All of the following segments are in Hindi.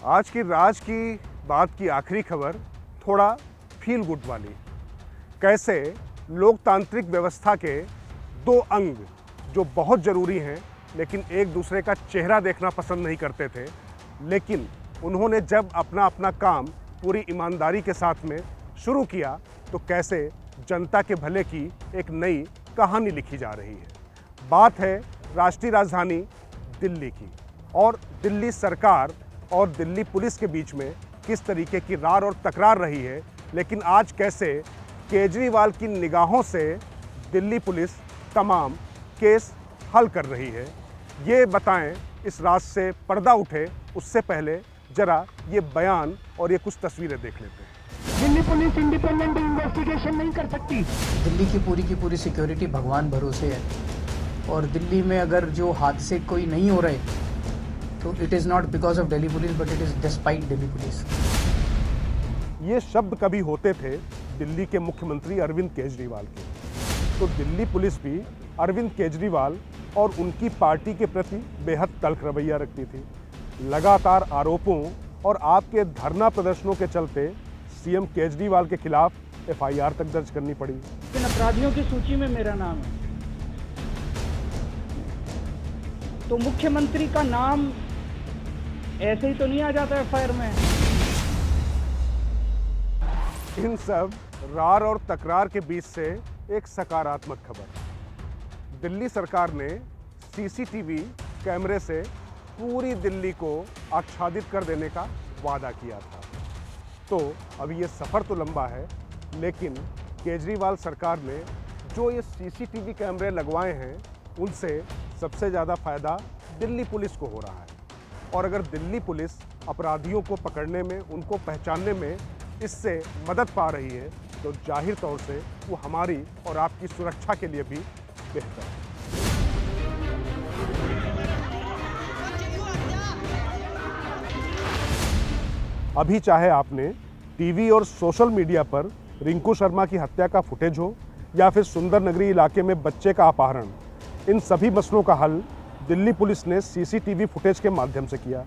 आज की बात की आखिरी खबर थोड़ा फील गुड वाली। कैसे लोकतांत्रिक व्यवस्था के दो अंग जो बहुत ज़रूरी हैं लेकिन एक दूसरे का चेहरा देखना पसंद नहीं करते थे, लेकिन उन्होंने जब अपना अपना काम पूरी ईमानदारी के साथ में शुरू किया तो कैसे जनता के भले की एक नई कहानी लिखी जा रही है। बात है राष्ट्रीय राजधानी दिल्ली की और दिल्ली सरकार और दिल्ली पुलिस के बीच में किस तरीके की रार और तकरार रही है, लेकिन आज कैसे केजरीवाल की निगाहों से दिल्ली पुलिस तमाम केस हल कर रही है, ये बताएं। इस राज से पर्दा उठे उससे पहले जरा ये बयान और ये कुछ तस्वीरें देख लेते हैं। दिल्ली पुलिस इंडिपेंडेंट इन्वेस्टिगेशन नहीं कर सकती। दिल्ली की पूरी सिक्योरिटी भगवान भरोसे है और दिल्ली में अगर जो हादसे कोई नहीं हो रहे तो it is not because of Delhi police but it is despite Delhi police. ये शब्द कभी होते थे दिल्ली के मुख्यमंत्री अरविंद केजरीवाल के, तो दिल्ली पुलिस भी अरविंद केजरीवाल और उनकी पार्टी के प्रति बेहद तल्ख रवैया रखती थी। लगातार आरोपों और आपके धरना प्रदर्शनों के चलते सीएम केजरीवाल के खिलाफ एफआईआर तक दर्ज करनी पड़ी। इन अपराधियों की सूची में मेरा नाम है, तो मुख्यमंत्री का नाम ऐसे ही तो नहीं आ जाता एफआईआर में। इन सब रार और तकरार के बीच से एक सकारात्मक खबर। दिल्ली सरकार ने सीसीटीवी कैमरे से पूरी दिल्ली को आच्छादित कर देने का वादा किया था। तो अभी ये सफ़र तो लंबा है, लेकिन केजरीवाल सरकार ने जो ये सीसीटीवी कैमरे लगवाए हैं उनसे सबसे ज़्यादा फ़ायदा दिल्ली पुलिस को हो रहा है। और अगर दिल्ली पुलिस अपराधियों को पकड़ने में, उनको पहचानने में इससे मदद पा रही है तो जाहिर तौर से वो हमारी और आपकी सुरक्षा के लिए भी बेहतर है। अभी चाहे आपने टीवी और सोशल मीडिया पर रिंकू शर्मा की हत्या का फुटेज हो या फिर सुंदर नगरी इलाके में बच्चे का अपहरण, इन सभी मसलों का हल दिल्ली पुलिस ने सीसीटीवी फुटेज के माध्यम से किया।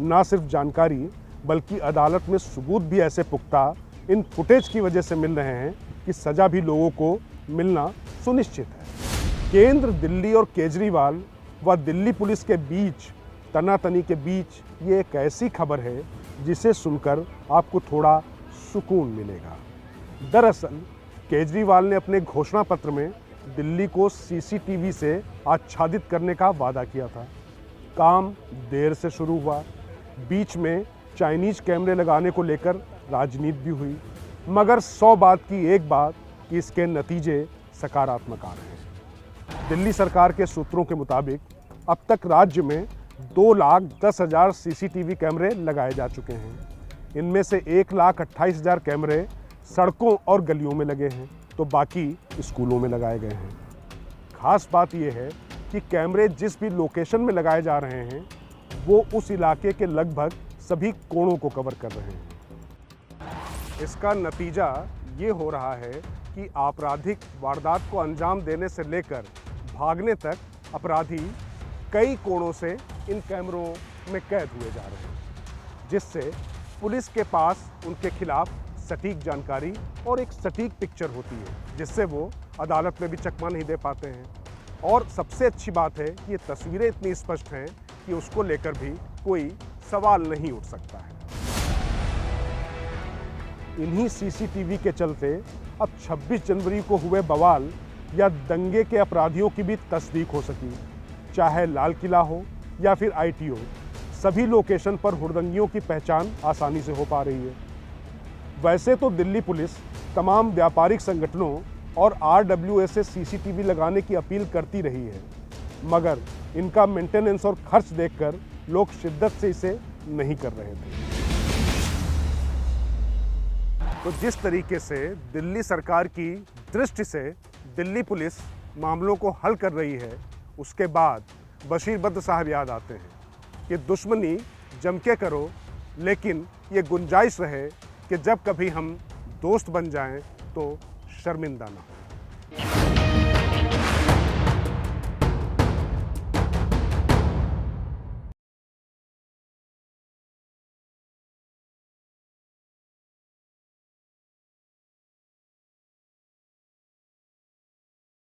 ना सिर्फ जानकारी बल्कि अदालत में सबूत भी ऐसे पुख्ता इन फुटेज की वजह से मिल रहे हैं कि सज़ा भी लोगों को मिलना सुनिश्चित है। केंद्र, दिल्ली और केजरीवाल व दिल्ली पुलिस के बीच तनातनी के बीच ये एक ऐसी खबर है जिसे सुनकर आपको थोड़ा सुकून मिलेगा। दरअसल केजरीवाल ने अपने घोषणा पत्र में दिल्ली को सीसीटीवी से आच्छादित करने का वादा किया था। काम देर से शुरू हुआ, बीच में चाइनीज कैमरे लगाने को लेकर राजनीति भी हुई, मगर 100 बात की एक बात कि इसके नतीजे सकारात्मक आ रहे हैं। दिल्ली सरकार के सूत्रों के मुताबिक अब तक राज्य में 2,10,000 सीसीटीवी कैमरे लगाए जा चुके हैं। इनमें से 1,28,000 कैमरे सड़कों और गलियों में लगे हैं तो बाकी स्कूलों में लगाए गए हैं। खास बात यह है कि कैमरे जिस भी लोकेशन में लगाए जा रहे हैं वो उस इलाके के लगभग सभी कोणों को कवर कर रहे हैं। इसका नतीजा ये हो रहा है कि आपराधिक वारदात को अंजाम देने से लेकर भागने तक अपराधी कई कोणों से इन कैमरों में कैद हुए जा रहे हैं, जिससे पुलिस के पास उनके खिलाफ सटीक जानकारी और एक सटीक पिक्चर होती है, जिससे वो अदालत में भी चकमा नहीं दे पाते हैं। और सबसे अच्छी बात है कि ये तस्वीरें इतनी स्पष्ट हैं कि उसको लेकर भी कोई सवाल नहीं उठ सकता है। इन्हीं सीसीटीवी के चलते अब 26 जनवरी को हुए बवाल या दंगे के अपराधियों की भी तस्दीक हो सकी। चाहे लाल किला हो या फिर आईटीओ, सभी लोकेशन पर हुड़दंगियों की पहचान आसानी से हो पा रही है। वैसे तो दिल्ली पुलिस तमाम व्यापारिक संगठनों और आरडब्ल्यूए से सीसीटीवी लगाने की अपील करती रही है, मगर इनका मेंटेनेंस और खर्च देखकर लोग शिद्दत से इसे नहीं कर रहे थे। तो जिस तरीके से दिल्ली सरकार की दृष्टि से दिल्ली पुलिस मामलों को हल कर रही है, उसके बाद बशीर बद्र साहब याद आते हैं कि दुश्मनी जम के करो, लेकिन ये गुंजाइश रहे कि जब कभी हम दोस्त बन जाएं तो शर्मिंदा ना हो।